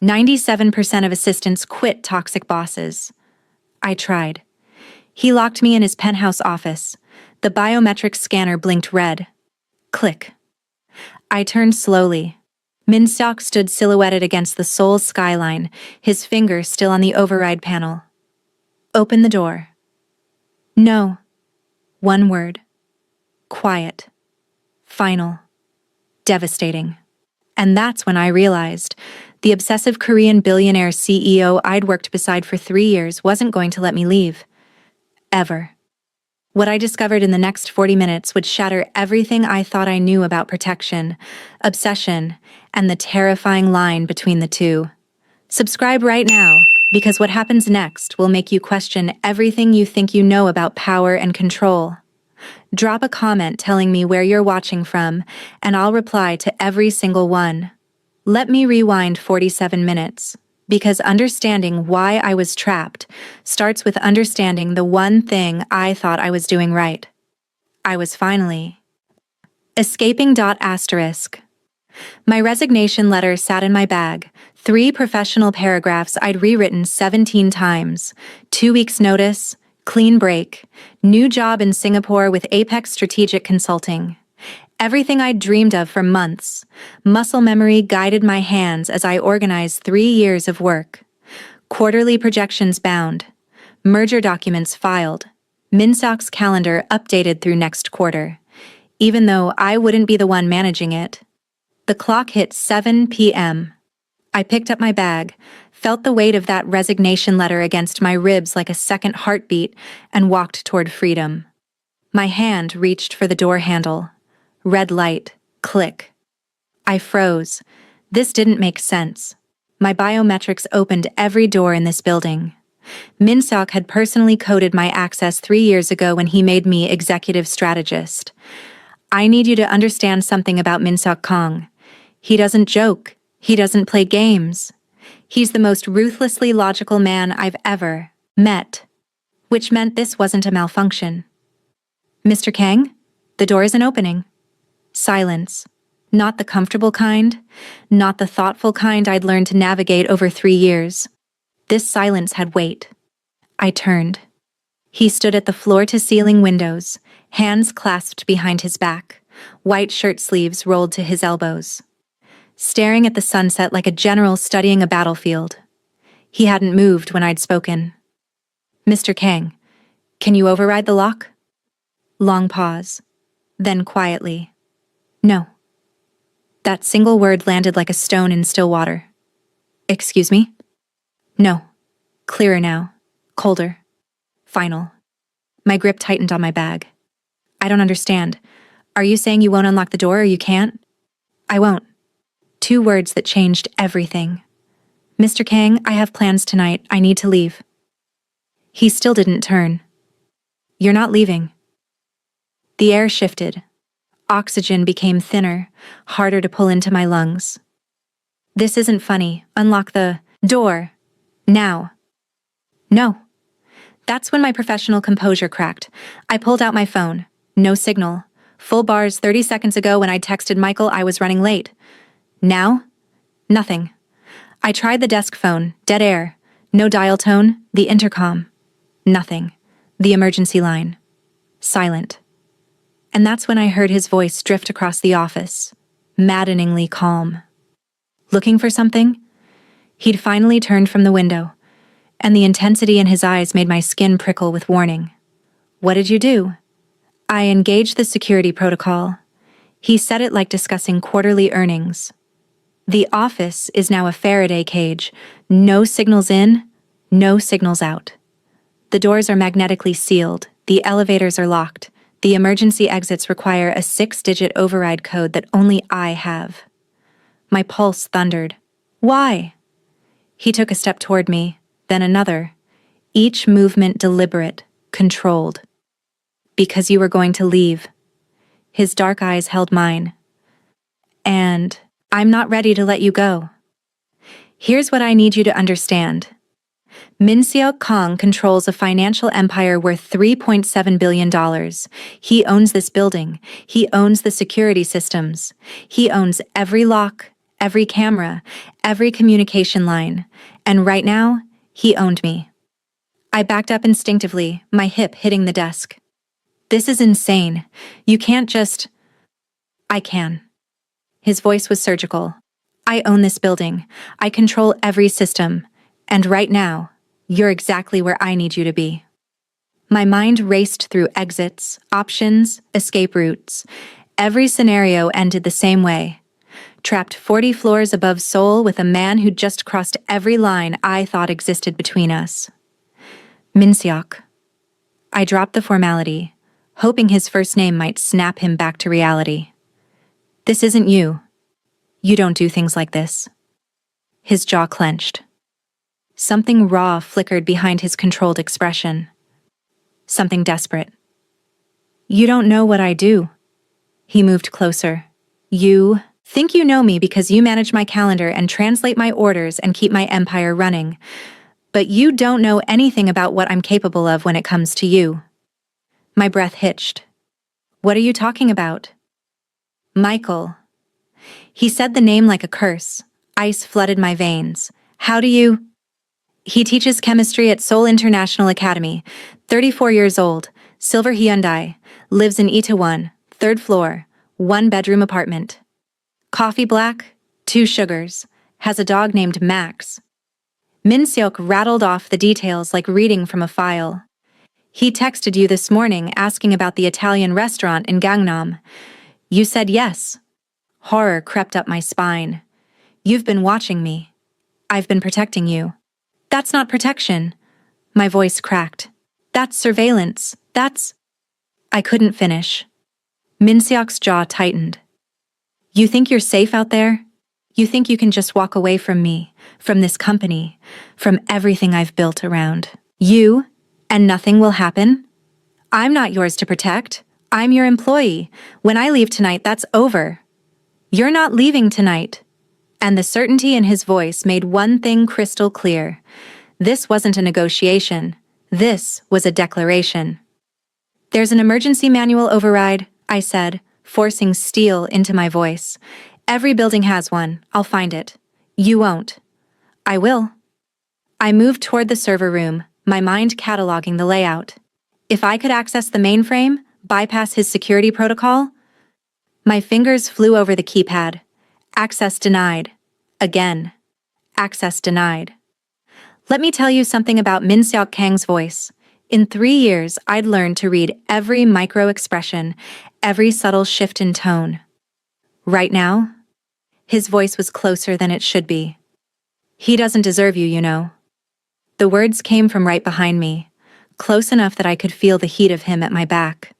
97% of assistants quit toxic bosses. I tried. He locked me in his penthouse office. The biometric scanner blinked red. Click. I turned slowly. Min-seok stood silhouetted against the Seoul skyline, his finger still on the override panel. Open the door. No. One word. Quiet. Final. Devastating. And that's when I realized the obsessive Korean billionaire CEO I'd worked beside for 3 years wasn't going to let me leave. Ever. What I discovered in the next 40 minutes would shatter everything I thought I knew about protection, obsession, and the terrifying line between the two. Subscribe right now, because what happens next will make you question everything you think you know about power and control. Drop a comment telling me where you're watching from, and I'll reply to every single one. Let me rewind 47 minutes, because understanding why I was trapped starts with understanding the one thing I thought I was doing right. I was finally escaping. My resignation letter sat in my bag, 3 professional paragraphs I'd rewritten 17 times, 2 weeks' notice, clean break, new job in Singapore with Apex Strategic Consulting. Everything I'd dreamed of for months. Muscle memory guided my hands as I organized 3 years of work. Quarterly projections bound. Merger documents filed. Min-seok's calendar updated through next quarter. Even though I wouldn't be the one managing it. The clock hit 7 p.m. I picked up my bag, felt the weight of that resignation letter against my ribs like a second heartbeat, and walked toward freedom. My hand reached for the door handle. Red light. Click. I froze. This didn't make sense. My biometrics opened every door in this building. Min-seok had personally coded my access 3 years ago when he made me executive strategist. I need you to understand something about Min-seok Kang. He doesn't joke. He doesn't play games. He's the most ruthlessly logical man I've ever met. Which meant this wasn't a malfunction. Mr. Kang, the door isn't opening. Silence. Not the comfortable kind, not the thoughtful kind I'd learned to navigate over 3 years. This silence had weight. I turned. He stood at the floor-to-ceiling windows, hands clasped behind his back, white shirt sleeves rolled to his elbows. Staring at the sunset like a general studying a battlefield. He hadn't moved when I'd spoken. Mr. Kang, can you override the lock? Long pause. Then quietly. No. That single word landed like a stone in still water. Excuse me? No. Clearer now. Colder. Final. My grip tightened on my bag. I don't understand. Are you saying you won't unlock the door or you can't? I won't. 2 words that changed everything. Mr. Kang, I have plans tonight. I need to leave. He still didn't turn. You're not leaving. The air shifted. Oxygen became thinner, harder to pull into my lungs. This isn't funny. Unlock the door. Now. No. That's when my professional composure cracked. I pulled out my phone. No signal. Full bars 30 seconds ago when I texted Michael I was running late. Now? Nothing. I tried the desk phone. Dead air. No dial tone. The intercom. Nothing. The emergency line. Silent. And that's when I heard his voice drift across the office, maddeningly calm. Looking for something? He'd finally turned from the window, and the intensity in his eyes made my skin prickle with warning. What did you do? I engaged the security protocol. He said it like discussing quarterly earnings. The office is now a Faraday cage. No signals in, no signals out. The doors are magnetically sealed. The elevators are locked. The emergency exits require a 6-digit override code that only I have. My pulse thundered. Why? He took a step toward me, then another, each movement deliberate, controlled. Because you were going to leave. His dark eyes held mine. And I'm not ready to let you go. Here's what I need you to understand. Min-seok Kang controls a financial empire worth $3.7 billion. He owns this building. He owns the security systems. He owns every lock, every camera, every communication line, and right now, he owned me. I backed up instinctively, my hip hitting the desk. This is insane. You can't just... I can. His voice was surgical. I own this building. I control every system. And right now, you're exactly where I need you to be. My mind raced through exits, options, escape routes. Every scenario ended the same way. Trapped 40 floors above Seoul with a man who'd just crossed every line I thought existed between us. Min-seok. I dropped the formality, hoping his first name might snap him back to reality. This isn't you. You don't do things like this. His jaw clenched. Something raw flickered behind his controlled expression. Something desperate. You don't know what I do. He moved closer. You think you know me because you manage my calendar and translate my orders and keep my empire running. But you don't know anything about what I'm capable of when it comes to you. My breath hitched. What are you talking about? Michael. He said the name like a curse. Ice flooded my veins. How do you... He teaches chemistry at Seoul International Academy, 34 years old, silver Hyundai, lives in Itaewon, 3rd floor, 1-bedroom apartment. Coffee black, 2 sugars, has a dog named Max. Min-seok rattled off the details like reading from a file. He texted you this morning asking about the Italian restaurant in Gangnam. You said yes. Horror crept up my spine. You've been watching me. I've been protecting you. That's not protection. My voice cracked. That's surveillance. That's... I couldn't finish. Min-seok's jaw tightened. You think you're safe out there? You think you can just walk away from me, from this company, from everything I've built around you, and nothing will happen? I'm not yours to protect. I'm your employee. When I leave tonight, that's over. You're not leaving tonight. And the certainty in his voice made one thing crystal clear. This wasn't a negotiation. This was a declaration. There's an emergency manual override, I said, forcing steel into my voice. Every building has one. I'll find it. You won't. I will. I moved toward the server room, my mind cataloging the layout. If I could access the mainframe, bypass his security protocol... My fingers flew over the keypad. Access denied. Again. Access denied. Let me tell you something about Min-seok Kang's voice. In 3 years, I'd learned to read every micro-expression, every subtle shift in tone. Right now, his voice was closer than it should be. He doesn't deserve you, you know. The words came from right behind me, close enough that I could feel the heat of him at my back.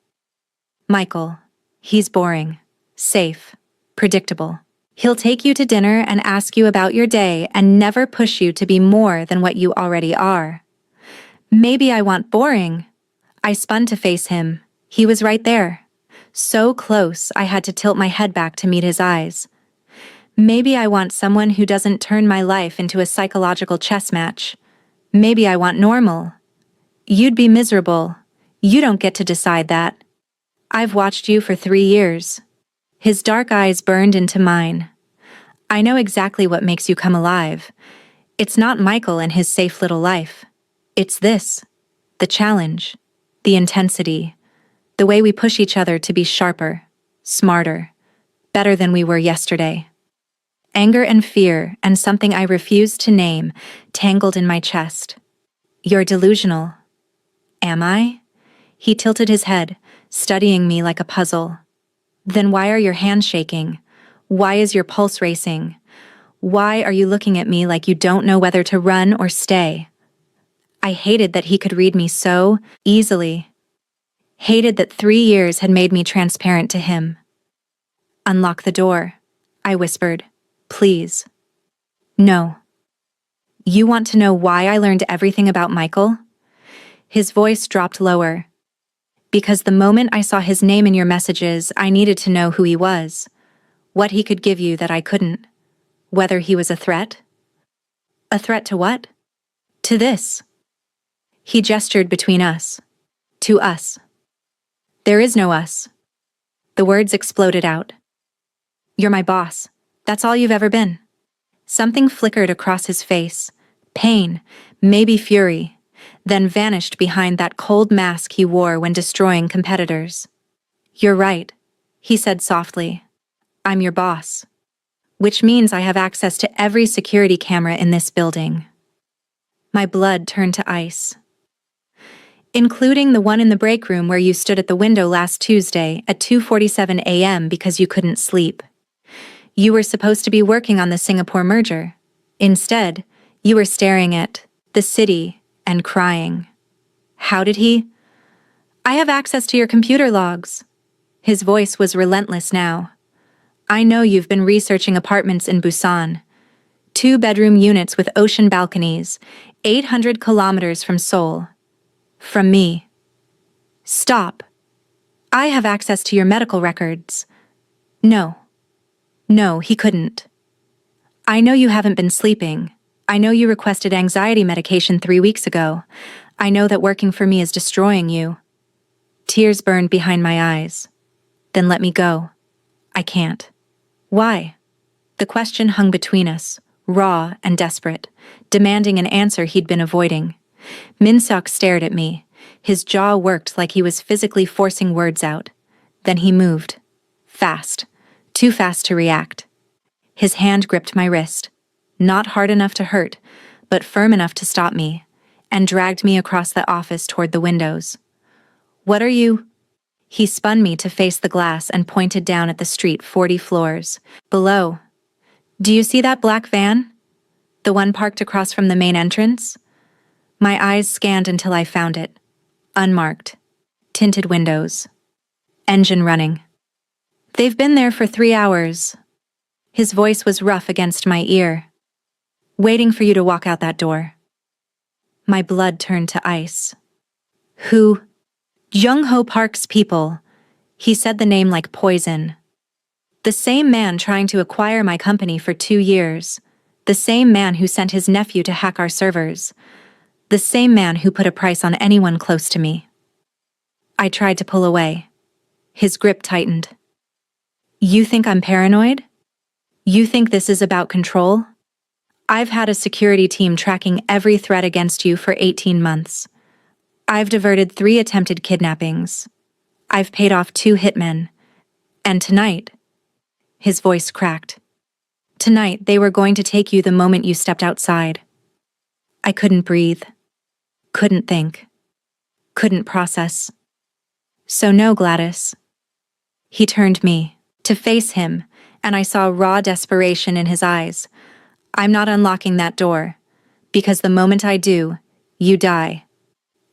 Michael, he's boring, safe, predictable. He'll take you to dinner and ask you about your day and never push you to be more than what you already are. Maybe I want boring. I spun to face him. He was right there. So close, I had to tilt my head back to meet his eyes. Maybe I want someone who doesn't turn my life into a psychological chess match. Maybe I want normal. You'd be miserable. You don't get to decide that. I've watched you for 3 years. His dark eyes burned into mine. I know exactly what makes you come alive. It's not Michael and his safe little life. It's this. The challenge. The intensity. The way we push each other to be sharper, smarter, better than we were yesterday. Anger and fear and something I refused to name tangled in my chest. You're delusional. Am I? He tilted his head, studying me like a puzzle. Then why are your hands shaking? Why is your pulse racing? Why are you looking at me like you don't know whether to run or stay? I hated that he could read me so easily. Hated that 3 years had made me transparent to him. Unlock the door, I whispered. Please. No. You want to know why I learned everything about Michael? His voice dropped lower. Because the moment I saw his name in your messages, I needed to know who he was. What he could give you that I couldn't. Whether he was a threat? A threat to what? To this. He gestured between us. To us. There is no us. The words exploded out. You're my boss. That's all you've ever been. Something flickered across his face. Pain, maybe fury, then vanished behind that cold mask he wore when destroying competitors. You're right, he said softly. I'm your boss. Which means I have access to every security camera in this building. My blood turned to ice. Including the one in the break room where you stood at the window last Tuesday at 2:47 a.m. because you couldn't sleep. You were supposed to be working on the Singapore merger. Instead, you were staring at the city and crying. How did he? I have access to your computer logs. His voice was relentless now. I know you've been researching apartments in Busan. 2-bedroom units with ocean balconies, 800 kilometers from Seoul. From me. Stop. I have access to your medical records. No. No, he couldn't. I know you haven't been sleeping. I know you requested anxiety medication 3 weeks ago. I know that working for me is destroying you. Tears burned behind my eyes. Then let me go. I can't. Why? The question hung between us, raw and desperate, demanding an answer he'd been avoiding. Min-seok stared at me. His jaw worked like he was physically forcing words out. Then he moved. Fast. Too fast to react. His hand gripped my wrist. Not hard enough to hurt, but firm enough to stop me, and dragged me across the office toward the windows. What are you? He spun me to face the glass and pointed down at the street 40 floors below. Do you see that black van? The one parked across from the main entrance? My eyes scanned until I found it. Unmarked. Tinted windows. Engine running. They've been there for 3 hours. His voice was rough against my ear. Waiting for you to walk out that door. My blood turned to ice. Who? Jung-ho Park's people. He said the name like poison. The same man trying to acquire my company for 2 years. The same man who sent his nephew to hack our servers. The same man who put a price on anyone close to me. I tried to pull away. His grip tightened. You think I'm paranoid? You think this is about control? I've had a security team tracking every threat against you for 18 months. I've diverted 3 attempted kidnappings. I've paid off 2 hitmen. And tonight, his voice cracked. Tonight, they were going to take you the moment you stepped outside. I couldn't breathe. Couldn't think. Couldn't process. So no, Gladys. He turned me to face him, and I saw raw desperation in his eyes. I'm not unlocking that door, because the moment I do, you die.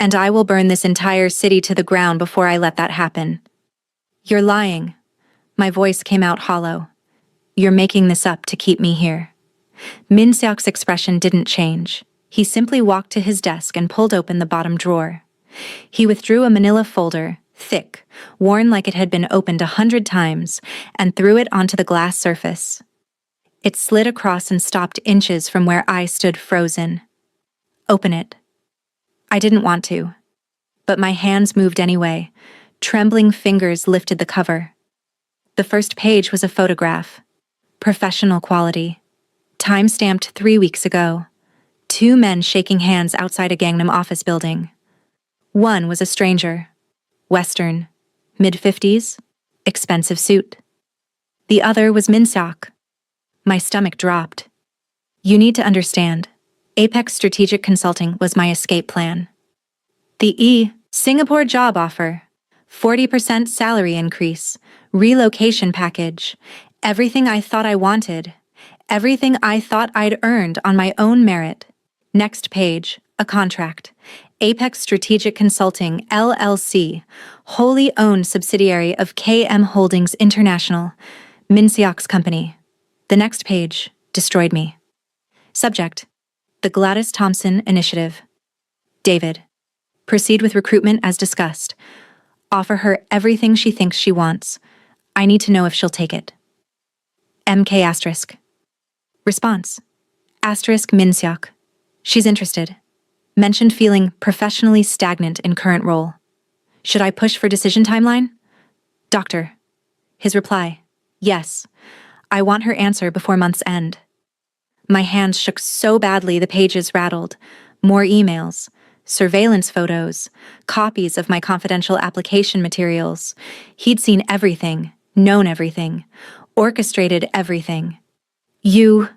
And I will burn this entire city to the ground before I let that happen. You're lying. My voice came out hollow. You're making this up to keep me here. Min-seok's expression didn't change. He simply walked to his desk and pulled open the bottom drawer. He withdrew a manila folder, thick, worn like it had been opened 100 times, and threw it onto the glass surface. It slid across and stopped inches from where I stood frozen. Open it. I didn't want to, but my hands moved anyway. Trembling fingers lifted the cover. The first page was a photograph. Professional quality. Time-stamped 3 weeks ago. 2 men shaking hands outside a Gangnam office building. One was a stranger. Western. Mid-50s. Expensive suit. The other was Min-seok. My stomach dropped. You need to understand. Apex Strategic Consulting was my escape plan. The Singapore job offer. 40% salary increase. Relocation package. Everything I thought I wanted. Everything I thought I'd earned on my own merit. Next page, a contract. Apex Strategic Consulting, LLC, wholly owned subsidiary of KM Holdings International, Min-seok's company. The next page destroyed me. Subject: The Gladys Thompson Initiative. David. Proceed with recruitment as discussed. Offer her everything she thinks she wants. I need to know if she'll take it. MK asterisk. Response. Asterisk Min-seok. She's interested. Mentioned feeling professionally stagnant in current role. Should I push for decision timeline? Doctor. His reply. Yes. I want her answer before month's end. My hands shook so badly the pages rattled. More emails, surveillance photos, copies of my confidential application materials. He'd seen everything, known everything, orchestrated everything. You,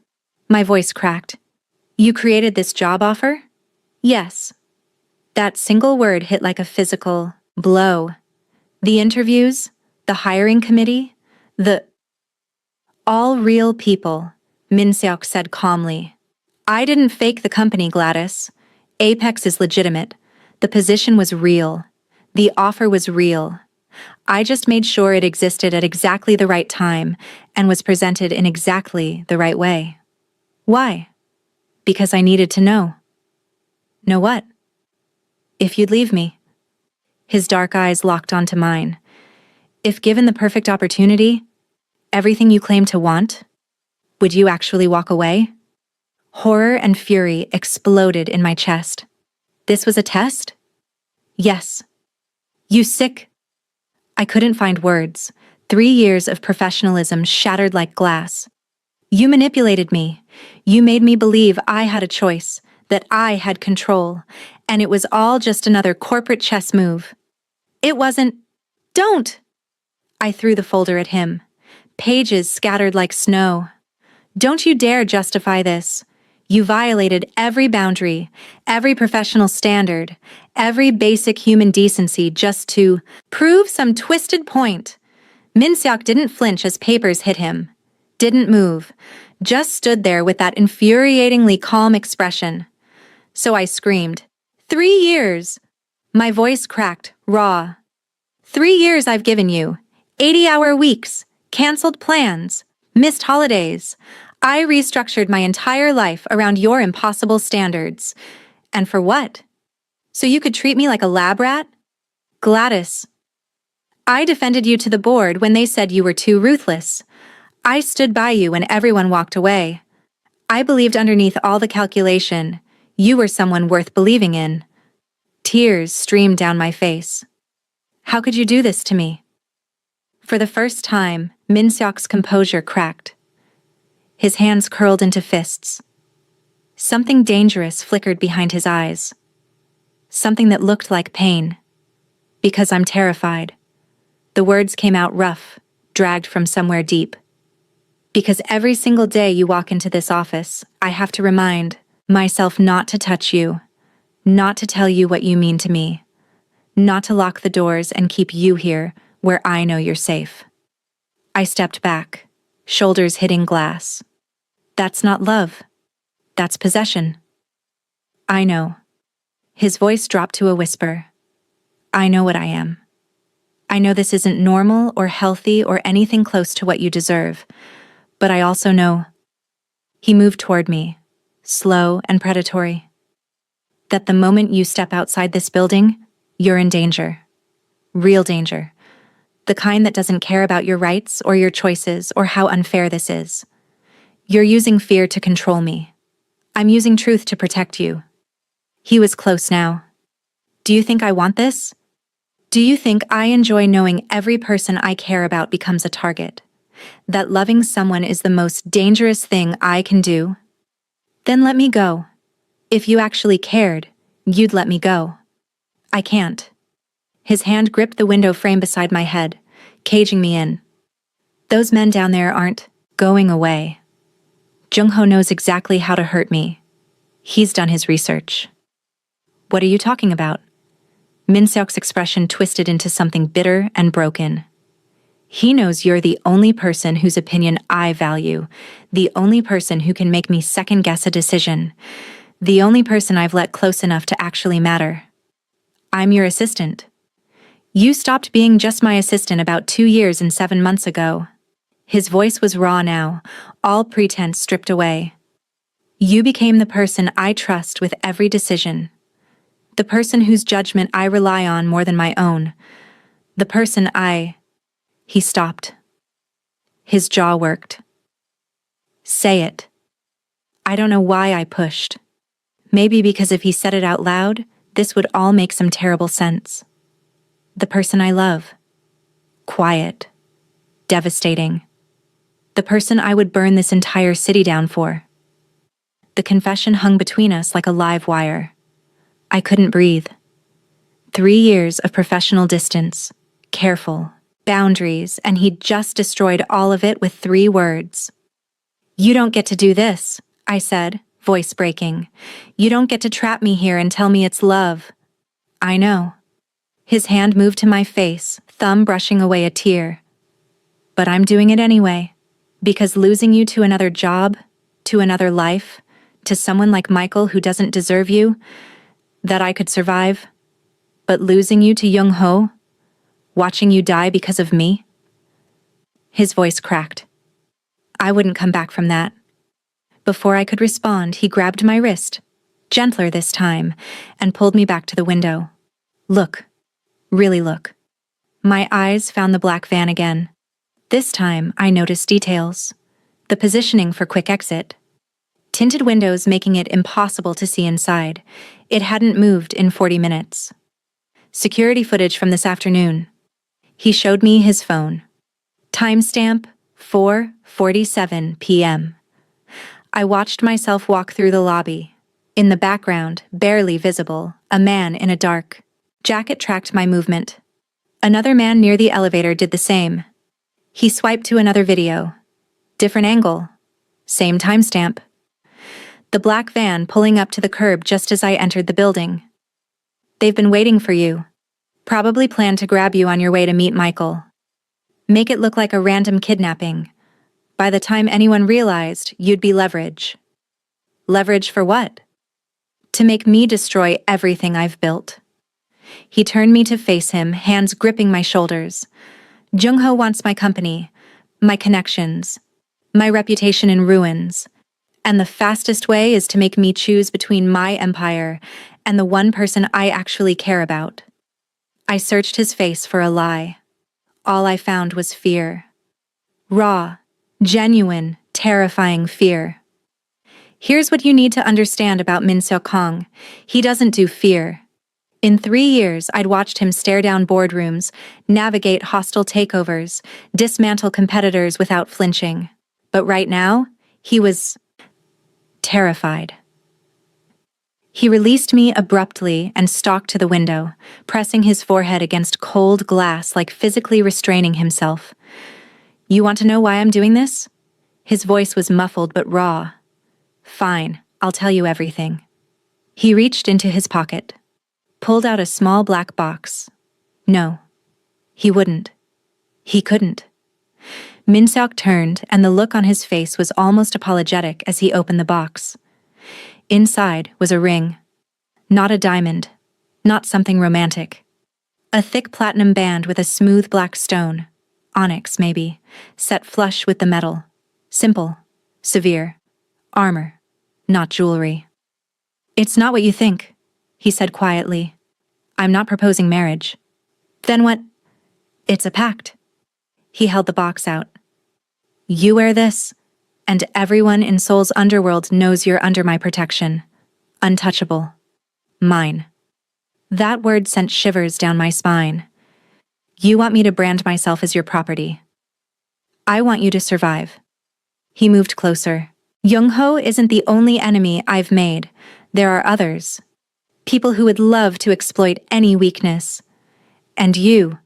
my voice cracked. You created this job offer? Yes. That single word hit like a physical blow. The interviews, the hiring committee, the all real people, Min Seok said calmly. I didn't fake the company, Gladys. Apex is legitimate. The position was real. The offer was real. I just made sure it existed at exactly the right time and was presented in exactly the right way. Why? Because I needed to know. Know what? If you'd leave me. His dark eyes locked onto mine. If given the perfect opportunity, everything you claim to want, would you actually walk away? Horror and fury exploded in my chest. This was a test? Yes. You sick? I couldn't find words. 3 years of professionalism shattered like glass. You manipulated me. You made me believe I had a choice, that I had control, and it was all just another corporate chess move. It wasn't. Don't! I threw the folder at him. Pages scattered like snow. Don't you dare justify this. You violated every boundary, every professional standard, every basic human decency just to prove some twisted point. Min Seok didn't flinch as papers hit him. Didn't move. Just stood there with that infuriatingly calm expression. So I screamed, 3 years! My voice cracked, raw. 3 years I've given you. 80-hour weeks, canceled plans, missed holidays. I restructured my entire life around your impossible standards. And for what? So you could treat me like a lab rat? Gladys. I defended you to the board when they said you were too ruthless. I stood by you when everyone walked away. I believed underneath all the calculation, you were someone worth believing in. Tears streamed down my face. How could you do this to me? For the first time, Min Seok's composure cracked. His hands curled into fists. Something dangerous flickered behind his eyes. Something that looked like pain. Because I'm terrified. The words came out rough, dragged from somewhere deep. Because every single day you walk into this office, I have to remind myself not to touch you, not to tell you what you mean to me, not to lock the doors and keep you here where I know you're safe. I stepped back, shoulders hitting glass. That's not love. That's possession. I know. His voice dropped to a whisper. I know what I am. I know this isn't normal or healthy or anything close to what you deserve, but I also know. He moved toward me, slow and predatory. That the moment you step outside this building, you're in danger. Real danger. The kind that doesn't care about your rights or your choices or how unfair this is. You're using fear to control me. I'm using truth to protect you. He was close now. Do you think I want this? Do you think I enjoy knowing every person I care about becomes a target? That loving someone is the most dangerous thing I can do? Then let me go. If you actually cared, you'd let me go. I can't. His hand gripped the window frame beside my head, caging me in. Those men down there aren't going away. Jung-ho knows exactly how to hurt me. He's done his research. What are you talking about? Min Seok's expression twisted into something bitter and broken. He knows you're the only person whose opinion I value, the only person who can make me second-guess a decision, the only person I've let close enough to actually matter. I'm your assistant. You stopped being just my assistant about 2 years and 7 months ago. His voice was raw now, all pretense stripped away. You became the person I trust with every decision. The person whose judgment I rely on more than my own. The person He stopped. His jaw worked. Say it. I don't know why I pushed. Maybe because if he said it out loud, this would all make some terrible sense. The person I love. Quiet. Devastating. The person I would burn this entire city down for. The confession hung between us like a live wire. I couldn't breathe. 3 years of professional distance, careful, boundaries, and he'd just destroyed all of it with 3 words. "You don't get to do this," I said, voice breaking. "You don't get to trap me here and tell me it's love." "I know." His hand moved to my face, thumb brushing away a tear. "But I'm doing it anyway. Because losing you to another job, to another life, to someone like Michael who doesn't deserve you, that I could survive. But losing you to Young Ho, watching you die because of me." His voice cracked. I wouldn't come back from that. Before I could respond, he grabbed my wrist, gentler this time, and pulled me back to the window. "Look. Really look." My eyes found the black van again. This time, I noticed details. The positioning for quick exit. Tinted windows making it impossible to see inside. It hadn't moved in 40 minutes. Security footage from this afternoon. He showed me his phone. Timestamp 4:47 p.m. I watched myself walk through the lobby. In the background, barely visible, a man in a dark jacket tracked my movement. Another man near the elevator did the same. He swiped to another video. Different angle. Same timestamp. The black van pulling up to the curb just as I entered the building. "They've been waiting for you. Probably planned to grab you on your way to meet Michael. Make it look like a random kidnapping. By the time anyone realized, you'd be leverage." "Leverage for what?" "To make me destroy everything I've built." He turned me to face him, hands gripping my shoulders. "Jung-ho wants my company, my connections, my reputation in ruins. And the fastest way is to make me choose between my empire and the one person I actually care about." I searched his face for a lie. All I found was fear. Raw, genuine, terrifying fear. Here's what you need to understand about Min Seok-hong. He doesn't do fear. In 3 years, I'd watched him stare down boardrooms, navigate hostile takeovers, dismantle competitors without flinching. But right now, he was terrified. He released me abruptly and stalked to the window, pressing his forehead against cold glass like physically restraining himself. "You want to know why I'm doing this?" His voice was muffled but raw. "Fine, I'll tell you everything." He reached into his pocket, pulled out a small black box. No, he wouldn't. He couldn't. Min Seok turned, and the look on his face was almost apologetic as he opened the box. Inside was a ring. Not a diamond. Not something romantic. A thick platinum band with a smooth black stone. Onyx, maybe. Set flush with the metal. Simple. Severe. Armor. Not jewelry. "It's not what you think," he said quietly. "I'm not proposing marriage." "Then what?" "It's a pact." He held the box out. "You wear this, and everyone in Seoul's underworld knows you're under my protection. Untouchable. Mine." That word sent shivers down my spine. "You want me to brand myself as your property. I want you to survive." He moved closer. "Young-ho isn't the only enemy I've made. There are others. People who would love to exploit any weakness. And you."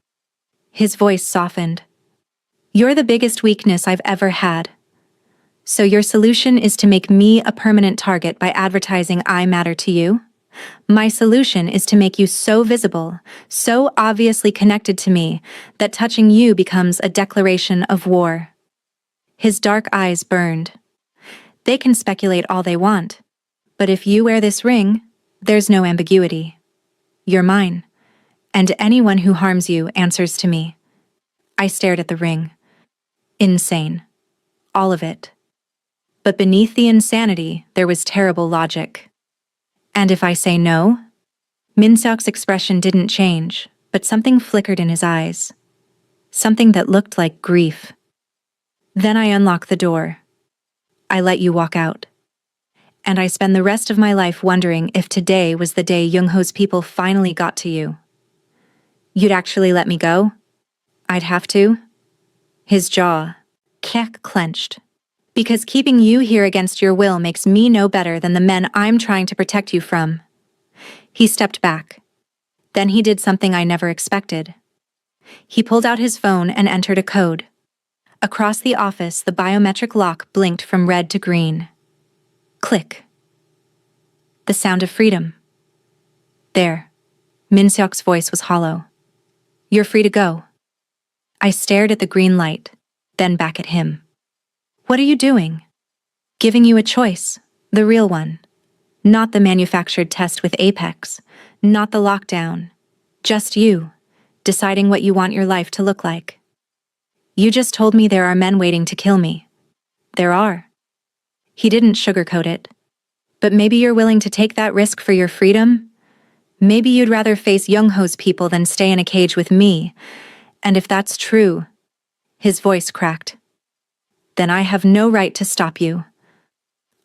His voice softened. "You're the biggest weakness I've ever had. So your solution is to make me a permanent target by advertising I matter to you? My solution is to make you so visible, so obviously connected to me, that touching you becomes a declaration of war." His dark eyes burned. "They can speculate all they want. But if you wear this ring, there's no ambiguity. You're mine. And anyone who harms you answers to me." I stared at the ring. Insane. All of it. But beneath the insanity, there was terrible logic. "And if I say no?" Min Seok's expression didn't change, but something flickered in his eyes. Something that looked like grief. "Then I unlock the door. I let you walk out. And I spend the rest of my life wondering if today was the day Young-ho's people finally got to you. You'd actually let me go? I'd have to?" His jaw Kek clenched. Because keeping you here against your will makes me no better than the men I'm trying to protect you from. He stepped back. Then he did something I never expected. He pulled out his phone and entered a code. Across the office, the biometric lock blinked from red to green. Click. The sound of freedom. There. Min-seok's voice was hollow. You're free to go. I stared at the green light, then back at him. What are you doing? Giving you a choice, the real one. Not the manufactured test with Apex, not the lockdown. Just you, deciding what you want your life to look like. You just told me there are men waiting to kill me. There are. He didn't sugarcoat it. But maybe you're willing to take that risk for your freedom? Maybe you'd rather face Young-ho's people than stay in a cage with me. And if that's true, his voice cracked. Then I have no right to stop you.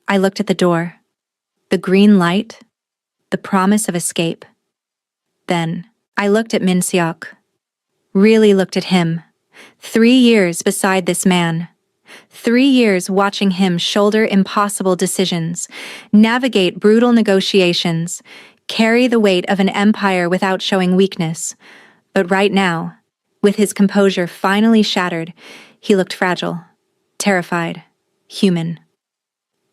I looked at the door. The green light. The promise of escape. Then I looked at Min-seok. Really looked at him. 3 years beside this man. 3 years watching him shoulder impossible decisions, navigate brutal negotiations, carry the weight of an empire without showing weakness. But right now, with his composure finally shattered, he looked fragile, terrified, human.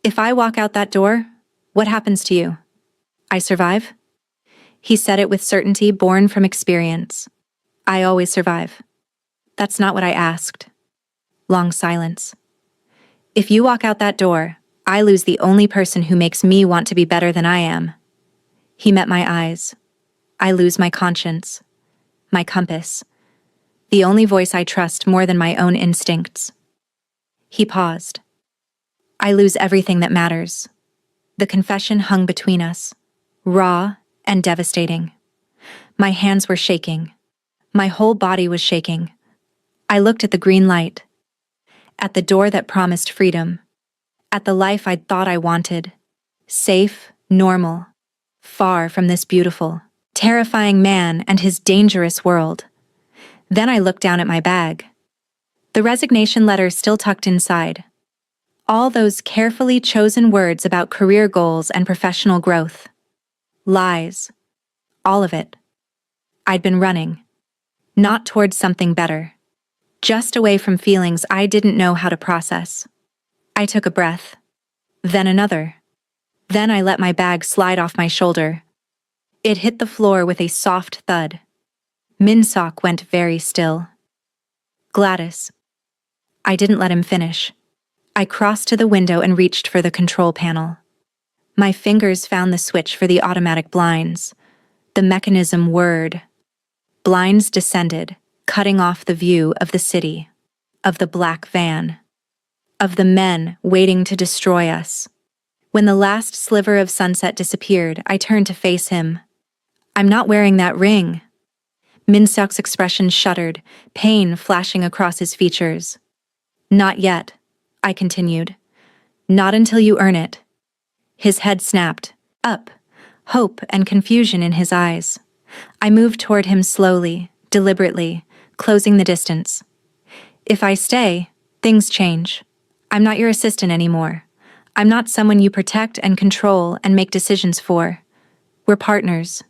If I walk out that door, what happens to you? I survive? He said it with certainty born from experience. I always survive. That's not what I asked. Long silence. If you walk out that door, I lose the only person who makes me want to be better than I am. He met my eyes. I lose my conscience, my compass, the only voice I trust more than my own instincts. He paused. I lose everything that matters. The confession hung between us, raw and devastating. My hands were shaking. My whole body was shaking. I looked at the green light, at the door that promised freedom, at the life I'd thought I wanted, safe, normal, far from this beautiful, terrifying man and his dangerous world. Then I looked down at my bag. The resignation letter still tucked inside. All those carefully chosen words about career goals and professional growth. Lies. All of it. I'd been running. Not towards something better. Just away from feelings I didn't know how to process. I took a breath. Then another. Then I let my bag slide off my shoulder. It hit the floor with a soft thud. Min-seok went very still. Gladys. I didn't let him finish. I crossed to the window and reached for the control panel. My fingers found the switch for the automatic blinds. The mechanism whirred. Blinds descended, cutting off the view of the city, of the black van, of the men waiting to destroy us. When the last sliver of sunset disappeared, I turned to face him. I'm not wearing that ring. Min-seok's expression shuddered, pain flashing across his features. Not yet, I continued. Not until you earn it. His head snapped, up, hope and confusion in his eyes. I moved toward him slowly, deliberately, closing the distance. If I stay, things change. I'm not your assistant anymore. I'm not someone you protect and control and make decisions for. We're partners,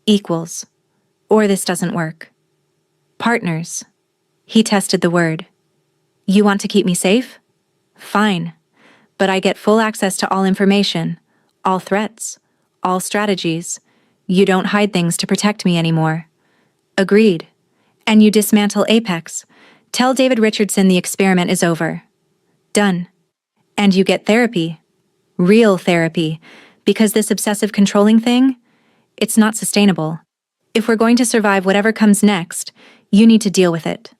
equals. Or this doesn't work. Partners. He tested the word. You want to keep me safe? Fine. But I get full access to all information, all threats, all strategies. You don't hide things to protect me anymore. Agreed. And you dismantle Apex. Tell David Richardson the experiment is over. Done. And you get therapy. Real therapy. Because this obsessive controlling thing, it's not sustainable. If we're going to survive whatever comes next, you need to deal with it.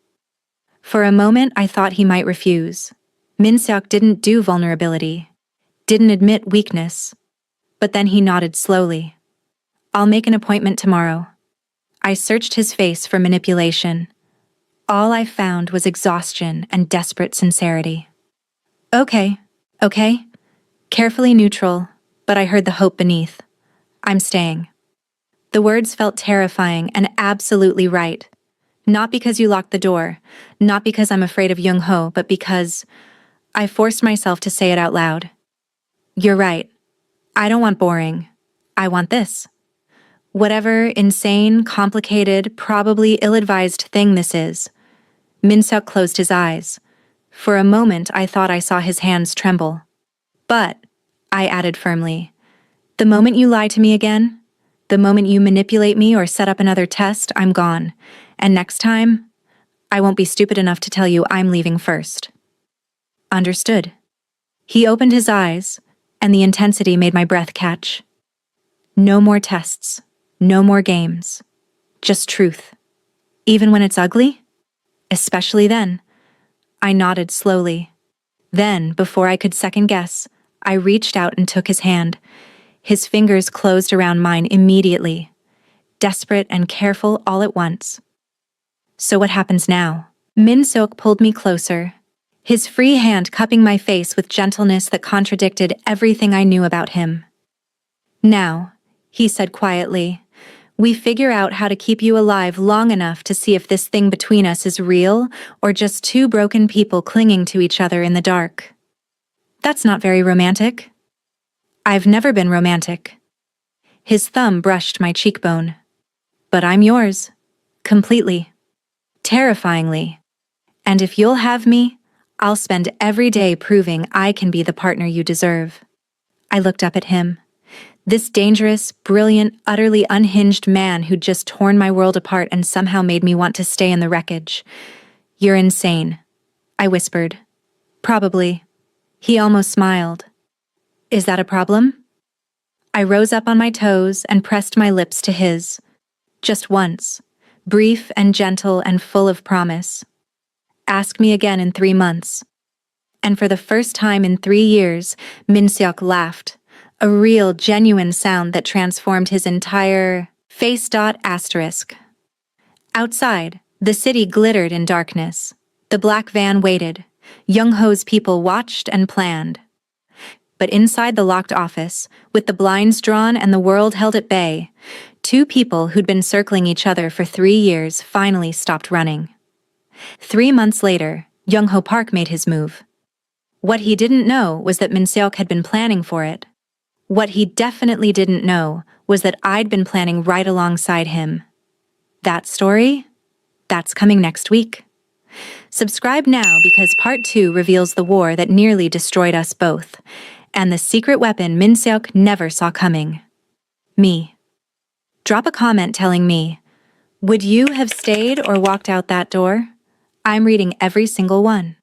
For a moment, I thought he might refuse. Min-seok didn't do vulnerability, didn't admit weakness. But then he nodded slowly. I'll make an appointment tomorrow. I searched his face for manipulation. All I found was exhaustion and desperate sincerity. Okay. Carefully neutral, but I heard the hope beneath. I'm staying. The words felt terrifying and absolutely right. Not because you locked the door, not because I'm afraid of Young-ho, but because I forced myself to say it out loud. You're right. I don't want boring. I want this. Whatever insane, complicated, probably ill-advised thing this is. Min-seok closed his eyes. For a moment I thought I saw his hands tremble. But, I added firmly, the moment you lie to me again, the moment you manipulate me or set up another test, I'm gone. And next time, I won't be stupid enough to tell you I'm leaving first. Understood. He opened his eyes, and the intensity made my breath catch. No more tests. No more games. Just truth. Even when it's ugly? Especially then. I nodded slowly. Then, before I could second guess, I reached out and took his hand. His fingers closed around mine immediately, desperate and careful all at once. So what happens now? Min-seok pulled me closer, his free hand cupping my face with gentleness that contradicted everything I knew about him. Now, he said quietly, we figure out how to keep you alive long enough to see if this thing between us is real or just two broken people clinging to each other in the dark. That's not very romantic. I've never been romantic. His thumb brushed my cheekbone. But I'm yours. Completely. Terrifyingly. And if you'll have me, I'll spend every day proving I can be the partner you deserve. I looked up at him. This dangerous, brilliant, utterly unhinged man who'd just torn my world apart and somehow made me want to stay in the wreckage. You're insane, I whispered. Probably. He almost smiled. Is that a problem? I rose up on my toes and pressed my lips to his. Just once. Brief and gentle and full of promise. Ask me again in 3 months. And for the first time in 3 years, Min-seok laughed. A real, genuine sound that transformed his entire face. Asterisk. Outside, the city glittered in darkness. The black van waited. Young-ho's people watched and planned. But inside the locked office, with the blinds drawn and the world held at bay, 2 people who'd been circling each other for 3 years finally stopped running. 3 months later, Young-ho Park made his move. What he didn't know was that Min-seok had been planning for it. What he definitely didn't know was that I'd been planning right alongside him. That story? That's coming next week. Subscribe now because Part 2 reveals the war that nearly destroyed us both, and the secret weapon Min-seok never saw coming. Me. Drop a comment telling me, would you have stayed or walked out that door? I'm reading every single one.